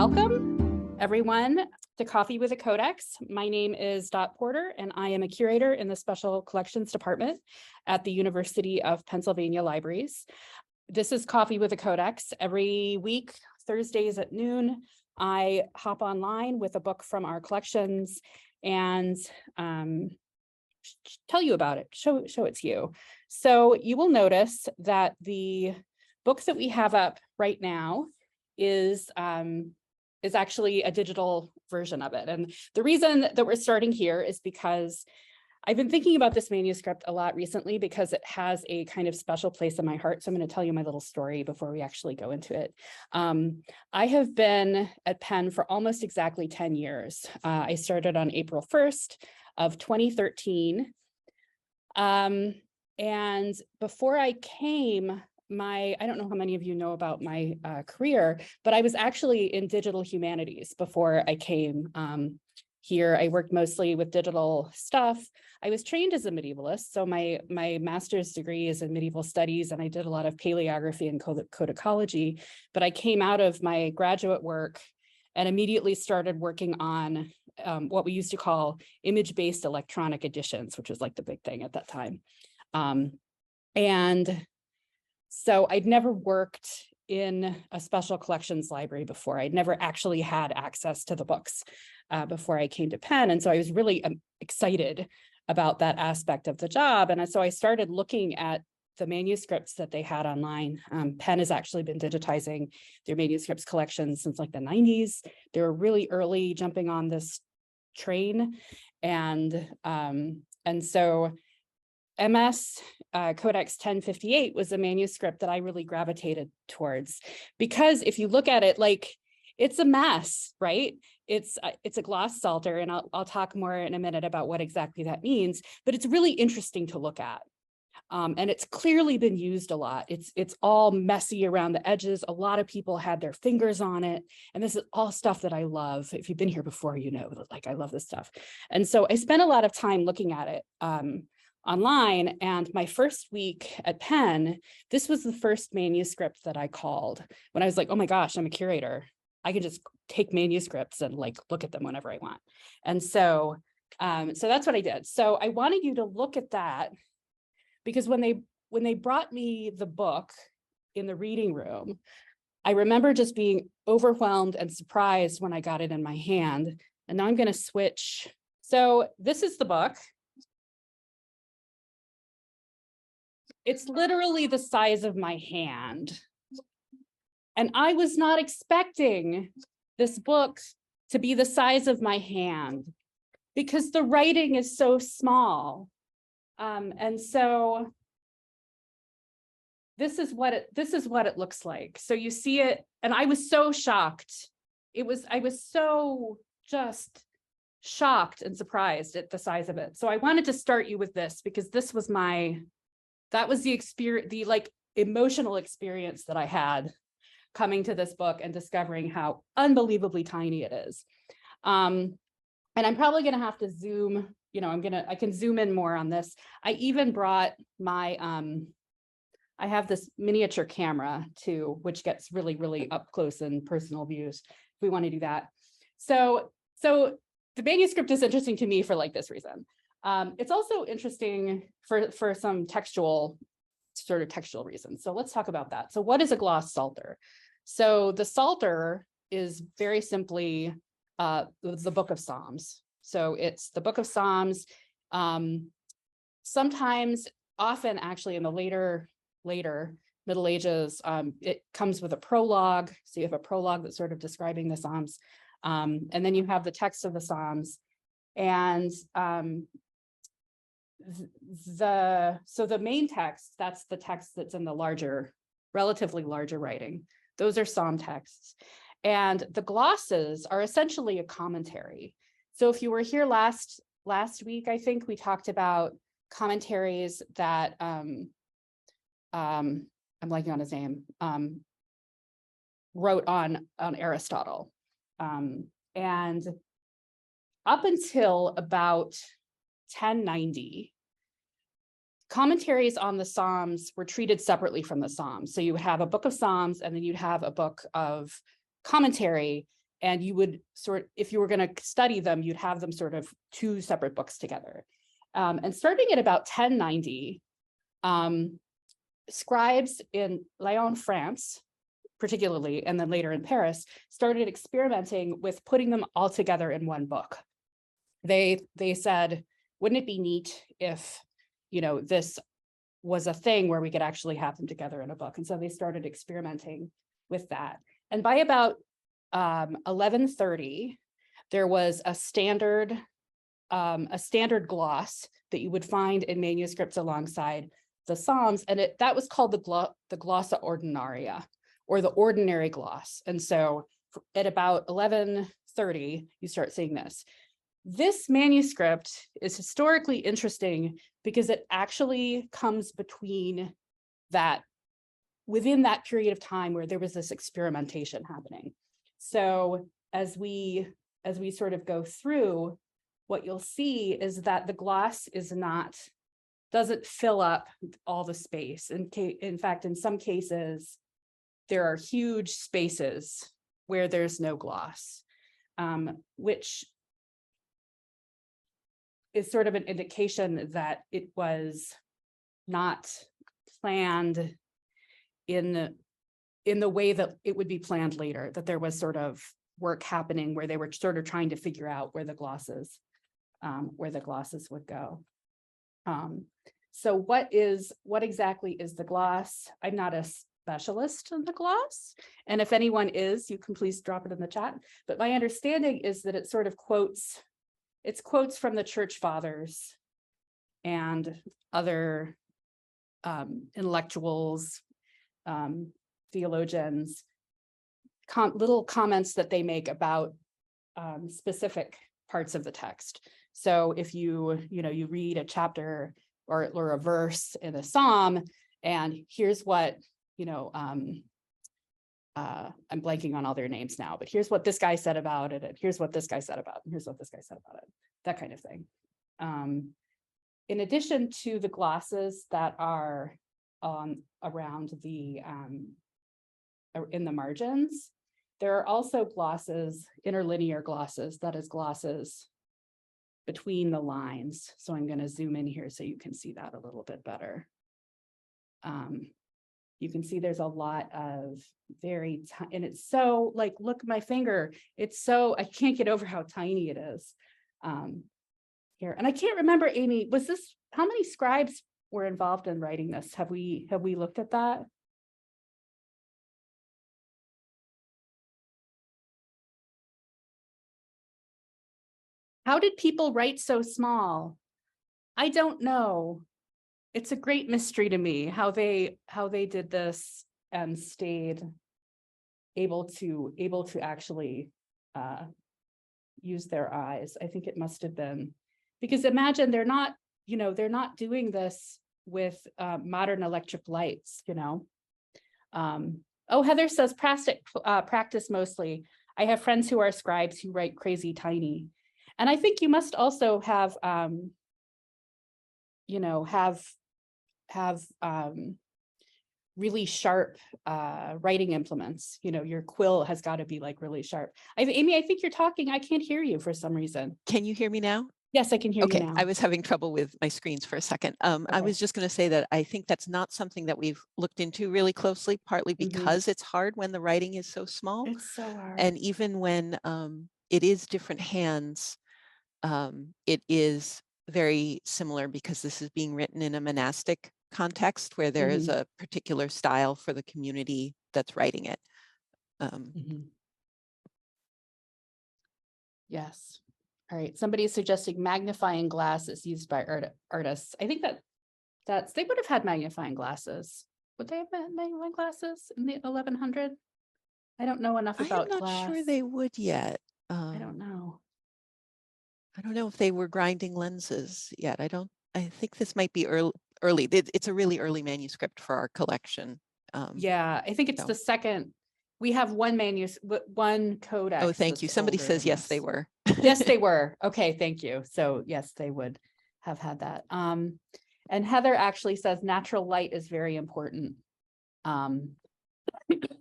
Welcome, everyone, to Coffee with a Codex. My name is Dot Porter, and I am a curator in the Special Collections Department at the University of Pennsylvania Libraries. This is Coffee with a Codex. Every week, Thursdays at noon, I hop online with a book from our collections and tell you about it, show it to you. So you will notice that the book that we have up right now is actually a digital version of it. And the reason that we're starting here is because I've been thinking about this manuscript a lot recently because it has a kind of special place in my heart. So I'm going to tell you my little story before we actually go into it. I have been at Penn for almost exactly 10 years. I started on April 1st of 2013. And before I came, I don't know how many of you know about my career, but I was actually in digital humanities before I came here. I worked mostly with digital stuff. I was trained as a medievalist, so my master's degree is in medieval studies, and I did a lot of paleography and codicology, but I came out of my graduate work and immediately started working on what we used to call image-based electronic editions, which was like the big thing at that time. And so I'd never worked in a special collections library before. I'd never actually had access to the books before I came to Penn. And so I was really excited about that aspect of the job. And so I started looking at the manuscripts that they had online. Penn has actually been digitizing their manuscripts collections since like the 90s. They were really early jumping on this train. And so MS Codex 1058 was a manuscript that I really gravitated towards, because if you look at it, like, it's a mess, right? It's a gloss Psalter, and I'll talk more in a minute about what exactly that means, but it's really interesting to look at. And it's clearly been used a lot. It's all messy around the edges. A lot of people had their fingers on it. And this is all stuff that I love. If you've been here before, you know, like, I love this stuff. And so I spent a lot of time looking at it online. And my first week at Penn, this was the first manuscript that I called when I was like, oh my gosh, I'm a curator. I can just take manuscripts and like look at them whenever I want. And so that's what I did. So I wanted you to look at that, because when they brought me the book in the reading room, I remember just being overwhelmed and surprised when I got it in my hand. And now I'm going to switch. So this is the book. It's literally the size of my hand. And I was not expecting this book to be the size of my hand, because the writing is so small. And so this is what it looks like. So you see it, and I was so shocked. I was so just shocked and surprised at the size of it. So I wanted to start you with this, because this was that was the experience, the like emotional experience that I had coming to this book and discovering how unbelievably tiny it is. And I'm probably going to have to zoom, you know, I can zoom in more on this. I even brought my, I have this miniature camera too, which gets really, really up close and personal views if we want to do that. So the manuscript is interesting to me for like this reason. It's also interesting for some textual reasons. So let's talk about that. So what is a gloss Psalter? So the Psalter is very simply the book of Psalms. So it's the book of Psalms. Sometimes, often actually in the later Middle Ages, it comes with a prologue. So you have a prologue that's sort of describing the Psalms. And then you have the text of the Psalms. And so the main text, that's the text that's in the relatively larger writing. Those are Psalm texts. And the glosses are essentially a commentary. So if you were here last week, I think we talked about commentaries that I'm blanking on his name, wrote on Aristotle. And up until about 1090, commentaries on the Psalms were treated separately from the Psalms. So you would have a book of Psalms, and then you'd have a book of commentary, And you would if you were going to study them, you'd have them sort of two separate books together. And starting at about 1090, scribes in Lyon, France, particularly, and then later in Paris, started experimenting with putting them all together in one book. They said, wouldn't it be neat if, this was a thing where we could actually have them together in a book? And so they started experimenting with that. And by about 1130, there was a standard gloss that you would find in manuscripts alongside the Psalms, and that was called the Glossa Ordinaria, or the ordinary gloss. And so at about 1130, you start seeing this. This manuscript is historically interesting because it actually comes within that period of time where there was this experimentation happening. So as we sort of go through, what you'll see is that the gloss doesn't fill up all the space. In fact, in some cases, there are huge spaces where there's no gloss, which is sort of an indication that it was not planned in the way that it would be planned later, that there was sort of work happening where they were sort of trying to figure out where the glosses would go. So what exactly is the gloss? I'm not a specialist in the gloss, and if anyone is, you can please drop it in the chat. But my understanding is that it sort of quotes from the church fathers and other intellectuals, theologians, little comments that they make about specific parts of the text. So if you read a chapter or a verse in a psalm, and here's what, I'm blanking on all their names now, but here's what this guy said about it, and here's what this guy said about it, and here's what this guy said about it, that kind of thing. In addition to the glosses that are around in the margins, there are also glosses, interlinear glosses, that is glosses between the lines. So I'm going to zoom in here so you can see that a little bit better. You can see there's a lot of and it's so, like, look at my finger. It's so, I can't get over how tiny it is here. And I can't remember, Amy, how many scribes were involved in writing this? Have we looked at that? How did people write so small? I don't know. It's a great mystery to me how they did this and stayed able to actually use their eyes. I think it must have been because imagine they're not doing this with modern electric lights. Oh, Heather says practice mostly. I have friends who are scribes who write crazy tiny. And I think you must also have, really sharp writing implements. Your quill has got to be like really sharp. Amy, I think you're talking. I can't hear you for some reason. Can you hear me now? Yes, I can hear you now. I was having trouble with my screens for a second. Okay. I was just going to say that I think that's not something that we've looked into really closely, partly because it's hard when the writing is so small. It's so hard. And even when it is different hands, it is very similar because this is being written in a monastic context where there is a particular style for the community that's writing it. Yes. All right. Somebody is suggesting magnifying glasses used by artists. I think they would have had magnifying glasses. Would they have magnifying glasses in the 1100? I don't know enough about glass. I'm not sure they would yet. I don't know. I don't know if they were grinding lenses yet. I think this might be early. It's a really early manuscript for our collection. Yeah, I think it's the second. We have one codex. Oh, thank you. Somebody says yes, they were. Yes, they were. Okay, thank you. So yes, they would have had that. And Heather actually says natural light is very important.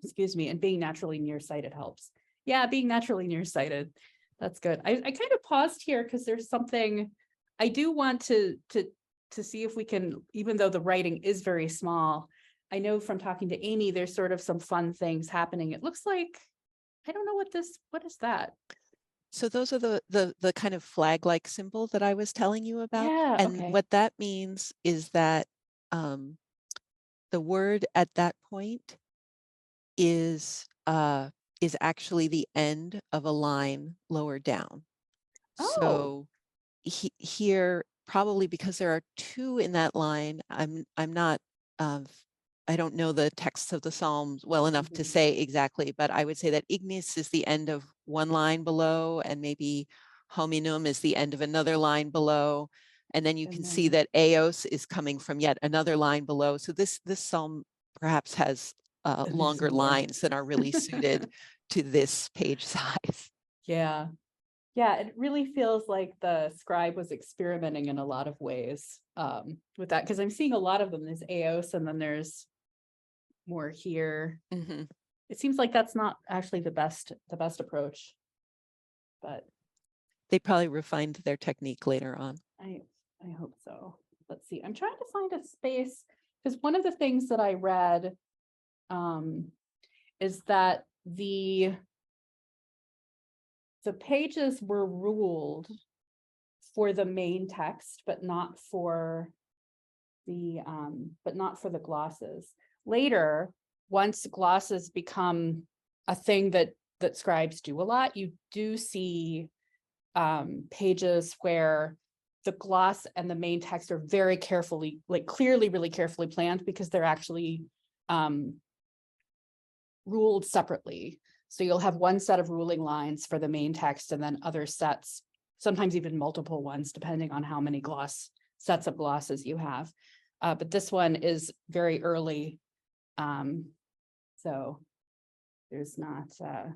Excuse me, and being naturally nearsighted helps. Yeah, being naturally nearsighted. That's good. I kind of paused here because there's something I do want to see if we can, even though the writing is very small. I know from talking to Amy, there's sort of some fun things happening. It looks like, I don't know what is that? So those are the kind of flag-like symbol that I was telling you about. Yeah, And okay. what that means is that the word at that point is actually the end of a line lower down. Oh, So here, probably because there are two in that line, I'm not I don't know the texts of the Psalms well enough to mhm. say exactly, but I would say that ignis is the end of one line below, and maybe hominum is the end of another line below. And then you And can see then that eos is coming from yet another line below. So this psalm perhaps has there's longer more. lines that are really suited to this page size. Yeah. Yeah, it really feels like the scribe was experimenting in a lot of ways with that, because I'm seeing a lot of them. There's Eos and then there's more here. Mm-hmm. It seems like that's not actually the best approach, but They probably refined their technique later on. I hope so. Let's see. I'm trying to find a space because one of the things that I read is that the pages were ruled for the main text, but not for the glosses. Later, once glosses become a thing that scribes do a lot, you do see pages where the gloss and the main text are very carefully, like clearly, really carefully planned, because they're actually ruled separately. So you'll have one set of ruling lines for the main text and then other sets, sometimes even multiple ones, depending on how many sets of glosses you have. But this one is very early. So there's not that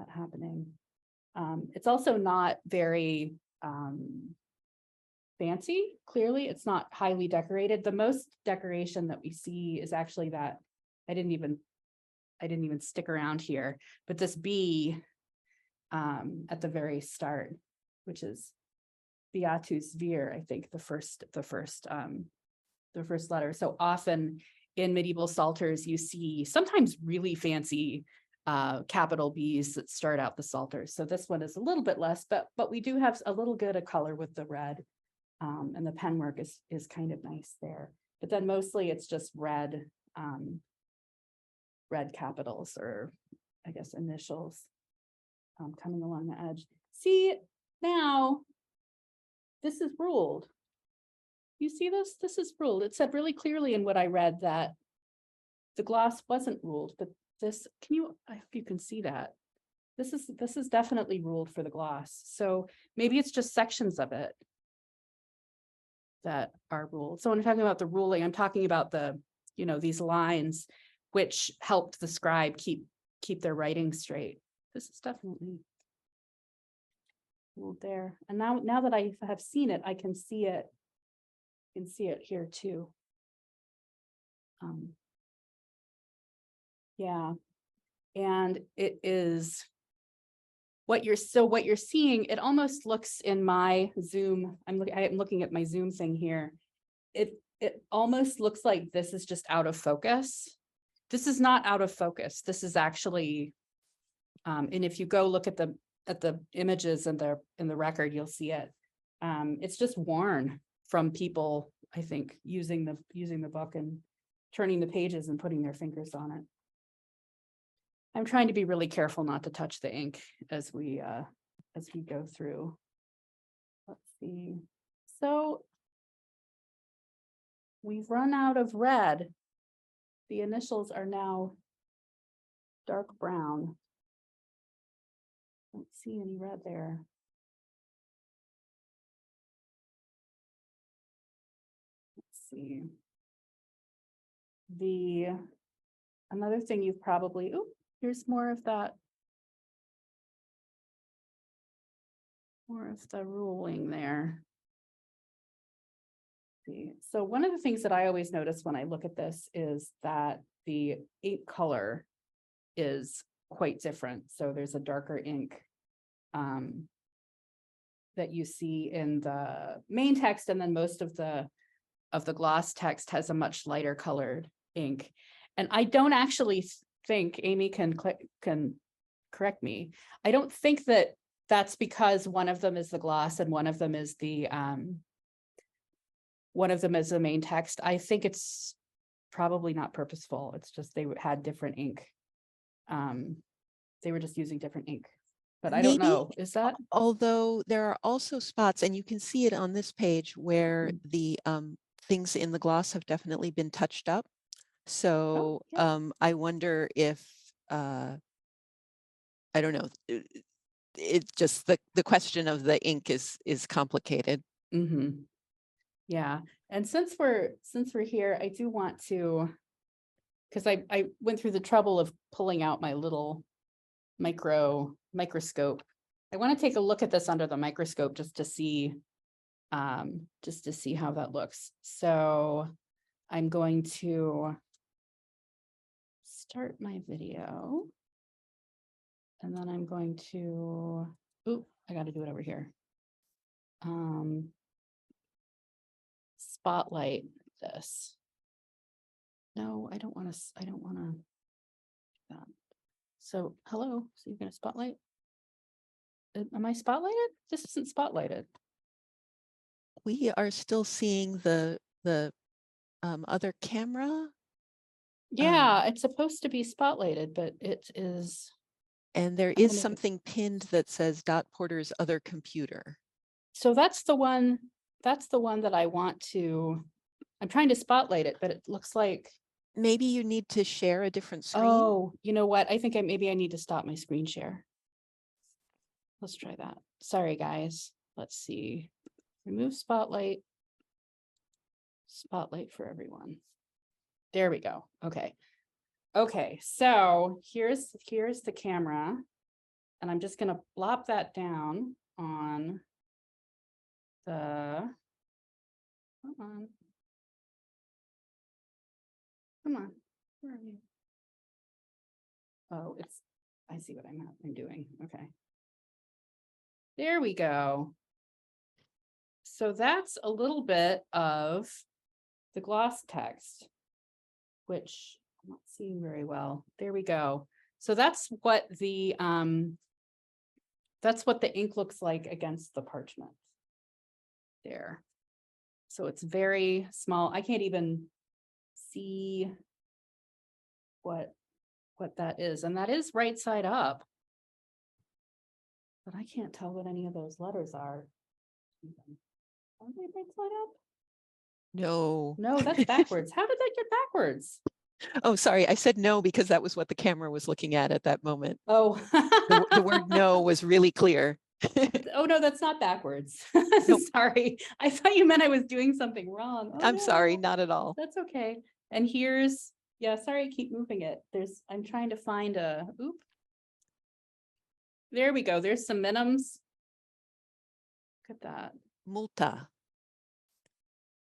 happening. It's also not very fancy. Clearly, it's not highly decorated. The most decoration that we see is actually that I didn't even stick around here, but this B at the very start, which is Beatus Vir, I think the first letter. So often in medieval Psalters, you see sometimes really fancy capital B's that start out the Psalters. So this one is a little bit less, but we do have a little bit of color with the red, and the pen work is kind of nice there. But then mostly it's just red capitals, or I guess initials, coming along the edge. See, now this is ruled. You see this? This is ruled. It said really clearly in what I read that the gloss wasn't ruled, but this, I hope you can see that. This is definitely ruled for the gloss. So maybe it's just sections of it that are ruled. So when I'm talking about the ruling, I'm talking about these lines which helped the scribe keep their writing straight. This is definitely ruled there. And now that I have seen it, I can see it. I can see it here too. Yeah, and it is what you're seeing. It almost looks in my Zoom. I'm looking at my Zoom thing here. It almost looks like this is just out of focus. This is not out of focus. This is actually, and if you go look at the images in the record, you'll see it. It's just worn from people, I think, using the book and turning the pages and putting their fingers on it. I'm trying to be really careful not to touch the ink as we go through. Let's see. So we've run out of red. The initials are now dark brown. Don't see any red there. Let's see. Another thing you've probably, here's more of that. More of the ruling there. See. So one of the things that I always notice when I look at this is that the ink color is quite different. So there's a darker ink that you see in the main text, and then most of the gloss text has a much lighter colored ink. And I don't actually think, Amy can correct me, I don't think that that's because one of them is the gloss and one of them is the main text. I think it's probably not purposeful. It's just they had different ink. They were just using different ink. But I don't know. Is that? Although there are also spots, and you can see it on this page, where the things in the gloss have definitely been touched up. So I wonder if, I don't know, it's just the question of the ink is complicated. Mm-hmm. Yeah. And since we're here, I do want to, because I went through the trouble of pulling out my little microscope. I want to take a look at this under the microscope just to see how that looks. So I'm going to start my video, and then I'm going to, I got to do it over here. Spotlight this. No, I don't want to do that. So hello, so you're going to spotlight? Am I spotlighted? This isn't spotlighted. We are still seeing the other camera. Yeah, it's supposed to be spotlighted, but it is. And there is something pinned that says Dot Porter's other computer. So that's the one that I want to, I'm trying to spotlight it, but it looks like. Maybe you need to share a different screen. Oh, you know what? I think maybe I need to stop my screen share. Let's try that. Sorry, guys. Let's see. Remove spotlight. Spotlight for everyone. There we go. Okay. Okay, so here's the camera, and I'm just gonna plop that down on the, come on, where are you? Oh, I see what I'm doing. Okay. There we go. So that's a little bit of the gloss text, which I'm not seeing very well. There we go. So that's what the ink looks like against the parchment. There. So it's very small. I can't even see what that is. And that is right side up. But I can't tell what any of those letters are. Are they right side up? No. No, that's backwards. How did that get backwards? Oh, sorry. I said no because that was what the camera was looking at that moment. Oh. The word no was really clear. Oh, no, that's not backwards. Nope. Sorry. I thought you meant I was doing something wrong. Oh, I'm sorry, not at all. That's okay. And here's, sorry, I keep moving it. I'm trying to find there we go. There's some minims. Look at that. Multa.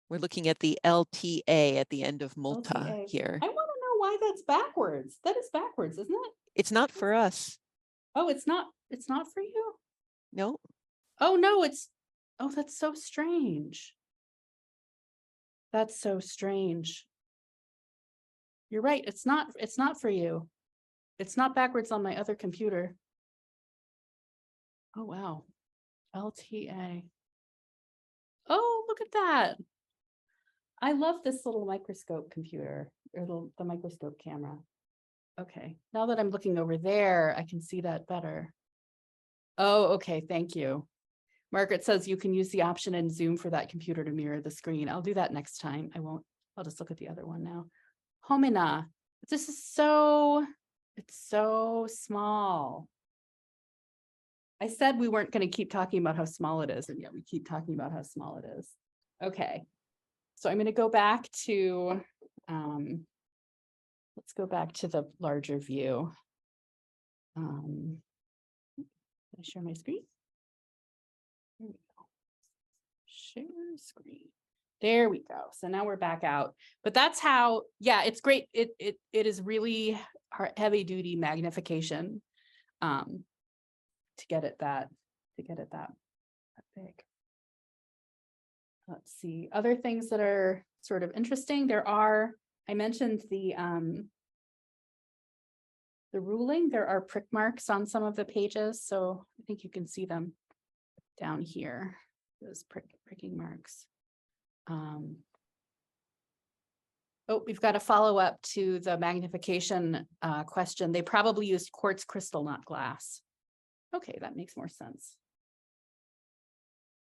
We're looking at the LTA at the end of multa LTA. here. I want to know why that's backwards. That is backwards, isn't it? It's not for us. Oh, it's not for you? No. Oh, no, that's so strange. That's so strange. You're right. It's not for you. It's not backwards on my other computer. Oh, wow. LTA. Oh, look at that. I love this little microscope computer, or the microscope camera. Okay, now that I'm looking over there, I can see that better. Oh, okay, thank you. Margaret says you can use the option in Zoom for that computer to mirror the screen. I'll do that next time. I won't, I'll just look at the other one now. Homina, this is it's so small. I said we weren't going to keep talking about how small it is, and yet we keep talking about how small it is. Okay, so I'm going to go back to, let's go back to the larger view. Can I share my screen? There we go. Share screen. There we go. So now we're back out. But that's how, yeah, it's great. It is really heavy duty magnification to get it that big. Let's see, other things that are sort of interesting. I mentioned the ruling. There are prick marks on some of the pages, so I think you can see them down here, those pricking marks. Oh, we've got a follow-up to the magnification question. They probably used quartz crystal, not glass. Okay, that makes more sense.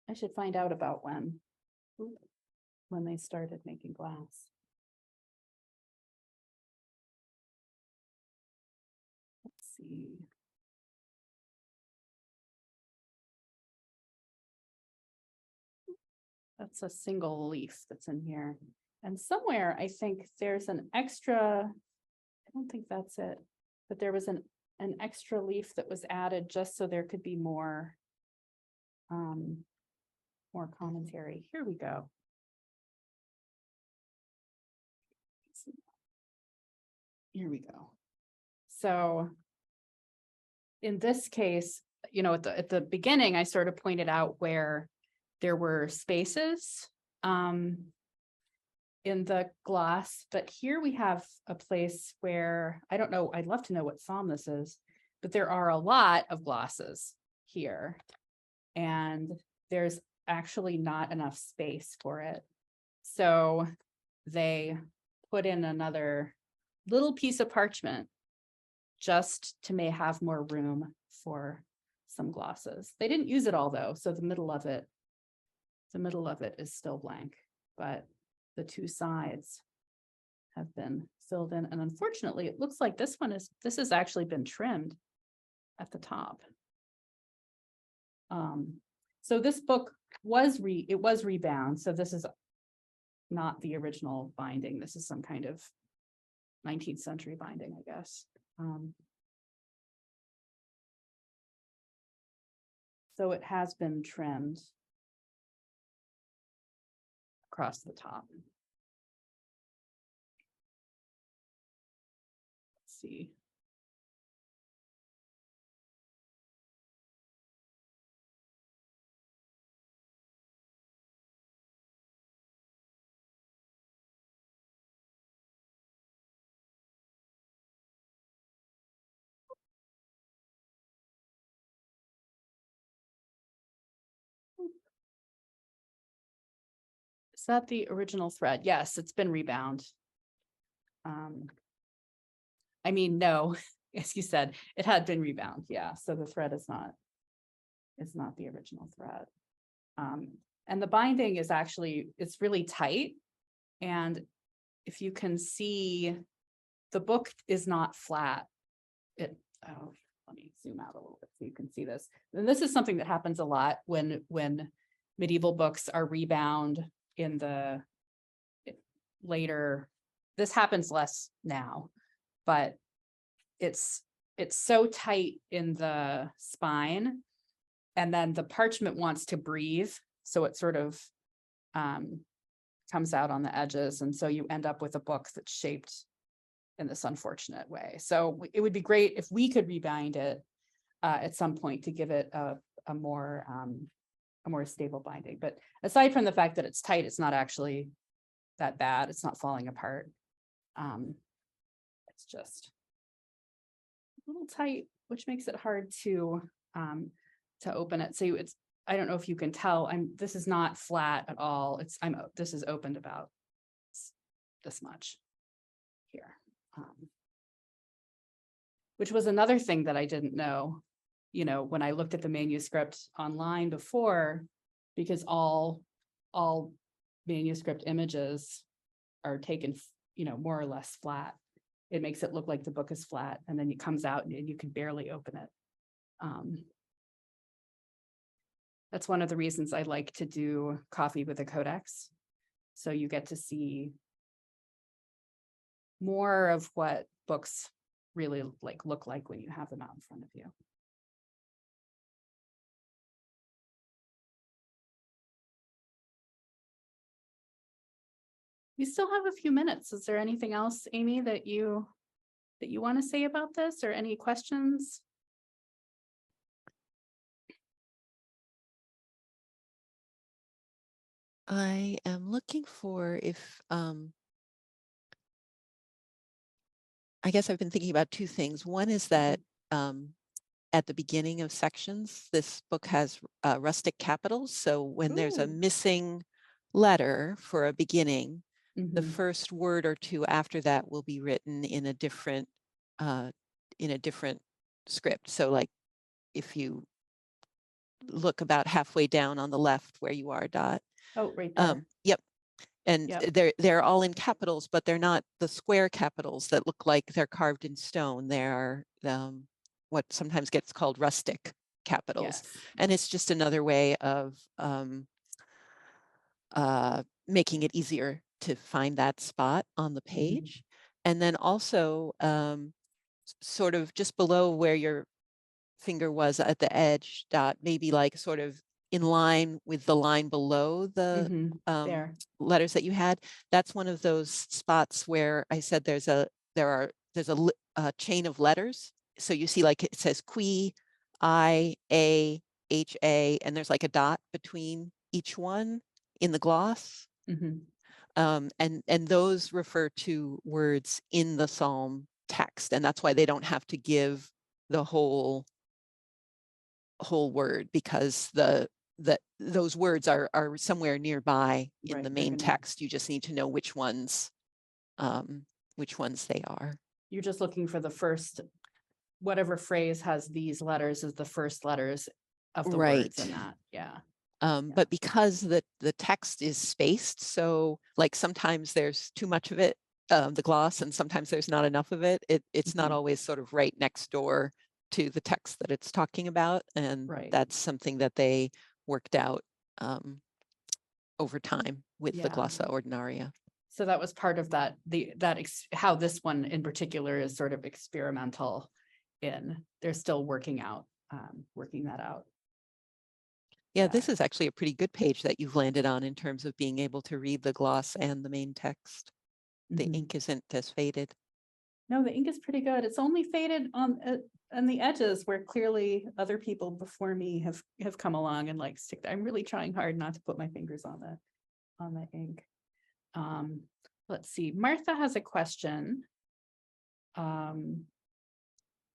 I should find out about when they started making glass. Let's see. That's a single leaf that's in here. And somewhere I think there's an extra, I don't think that's it, but there was an extra leaf that was added just so there could be more commentary. Here we go. Here we go. So in this case, you know, at the beginning, I sort of pointed out where there were spaces in the gloss, but here we have a place where, I don't know, I'd love to know what psalm this is, but there are a lot of glosses here, and there's actually not enough space for it. So they put in another little piece of parchment just to may have more room for some glosses. They didn't use it all though, so the middle of it is still blank, but the two sides have been filled in. And unfortunately, it looks like this has actually been trimmed at the top. So this book was rebound. So this is not the original binding. This is some kind of 19th century binding, I guess. So it has been trimmed across the top. Let's see. Is that the original thread? Yes, it's been rebound. I mean, no, as you said, it had been rebound. Yeah, so the thread is not the original thread. And the binding is actually, it's really tight. And if you can see, the book is not flat. Let me zoom out a little bit so you can see this. And this is something that happens a lot when medieval books are rebound in the later. This happens less now, but it's so tight in the spine, and then the parchment wants to breathe, so it sort of comes out on the edges, and so you end up with a book that's shaped in this unfortunate way. So it would be great if we could rebind it at some point to give it a more stable binding. But aside from the fact that it's tight, it's not actually that bad. It's not falling apart. It's just a little tight, which makes it hard to open it. So I don't know if you can tell, this is not flat at all. This is opened about this much here. Which was another thing that I didn't know, you know, when I looked at the manuscript online before, because all manuscript images are taken, you know, more or less flat. It makes it look like the book is flat, and then it comes out and you can barely open it. That's one of the reasons I like to do coffee with a codex. So you get to see more of what books really look like when you have them out in front of you. We still have a few minutes. Is there anything else, Amy, that you that you want to say about this, or any questions? I am looking for if, I guess I've been thinking about two things. One is that at the beginning of sections, this book has rustic capitals. So when there's a Ooh. missing letter for a beginning, the Mhm. first word or two after that will be written in a different script. So like if you look about halfway down on the left where you are, Dot. Oh, right there. Yep. And Yep. they're all in capitals, but they're not the square capitals that look like they're carved in stone. They are what sometimes gets called rustic capitals. Yes. And it's just another way of making it easier to find that spot on the Mhm. page. And then also sort of just below where your finger was at the edge, Dot, maybe like sort of in line with the line below the There. letters that you had. That's one of those spots where I said there's a chain of letters. So you see like it says Qui, I, A, H, A, and there's like a dot between each one in the gloss. Mhm. And those refer to words in the psalm text, and that's why they don't have to give the whole word, because those words are somewhere nearby in Right. the They're main gonna. text. You just need to know which ones they are. You're just looking for the first, whatever phrase has these letters is the first letters of the words in Right. that. Yeah. But because the text is spaced, so like sometimes there's too much of it, the gloss, and sometimes there's not enough of it. It's not Mhm. always sort of right next door to the text that it's talking about, and Right. that's something that they worked out over time with the Yeah. glossa ordinaria. So that was part of that, how this one in particular is sort of experimental in, they're still working that out. Yeah, Yeah. this is actually a pretty good page that you've landed on in terms of being able to read the gloss and the main text. The Mhm. ink isn't as faded. No, the ink is pretty good. It's only faded on the edges where clearly other people before me have come along and like stick. I'm really trying hard not to put my fingers on the ink. Let's see. Martha has a question.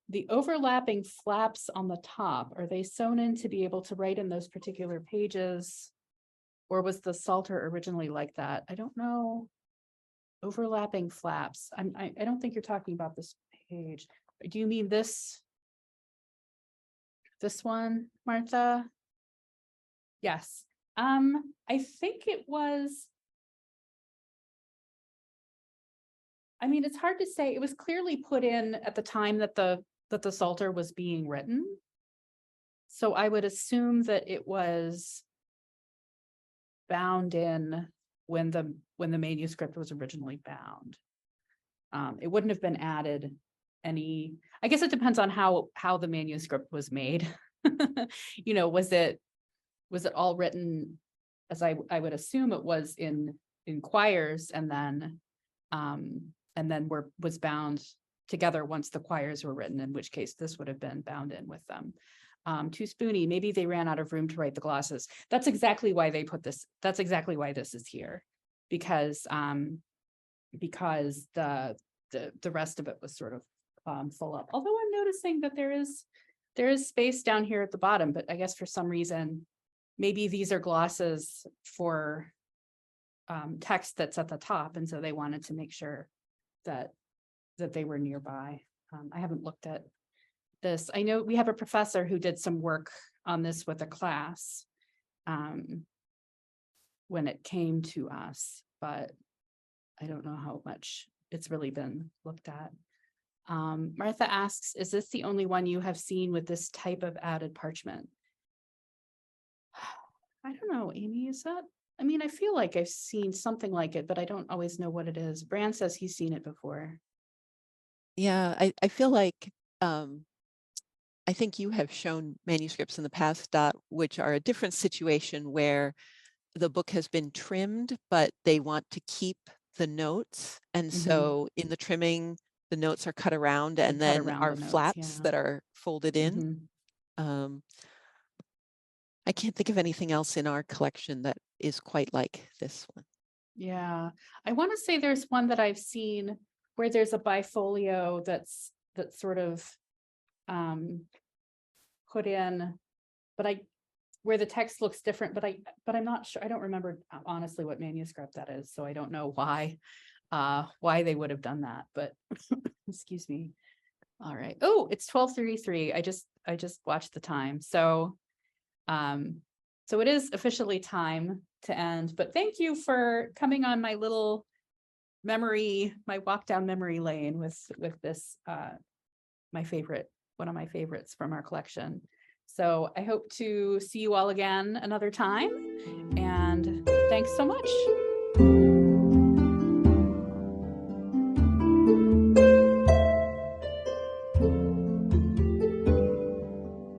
The overlapping flaps on the top, are they sewn in to be able to write in those particular pages? Or was the Psalter originally like that? I don't know. Overlapping flaps. I don't think you're talking about this page. Do you mean this one, Martha? Yes. I think it was. I mean, it's hard to say. It was clearly put in at the time that the Psalter was being written. So I would assume that it was bound in when the manuscript was originally bound. It wouldn't have been added any. I guess it depends on how the manuscript was made. You know, was it all written as I would assume it was in quires, and then was bound together once the quires were written, in which case this would have been bound in with them. Too spoony, maybe they ran out of room to write the glosses. That's exactly why they put this. That's exactly why this is here, because the rest of it was sort of full up. Although I'm noticing that there is space down here at the bottom, but I guess for some reason, maybe these are glosses for text that's at the top, and so they wanted to make sure that they were nearby. I haven't looked at this. I know we have a professor who did some work on this with a class when it came to us, but I don't know how much it's really been looked at. Martha asks, is this the only one you have seen with this type of added parchment? I don't know, Amy, is that? I mean, I feel like I've seen something like it, but I don't always know what it is. Bran says he's seen it before. Yeah, I feel like I think you have shown manuscripts in the past, Dot, which are a different situation where the book has been trimmed, but they want to keep the notes. And so in the trimming, the notes are cut around and cut then around are the notes, flaps yeah. that are folded in. I can't think of anything else in our collection that is quite like this one. Yeah, I want to say there's one that I've seen where there's a bifolio that's sort of put in, but where the text looks different, but I'm not sure. I don't remember honestly what manuscript that is, so I don't know why they would have done that. But excuse me. All right. Oh, it's 12:33. I just watched the time. So so it is officially time to end, but thank you for coming on my little my walk down memory lane with this, one of my favorites from our collection. So I hope to see you all again another time, and thanks so much.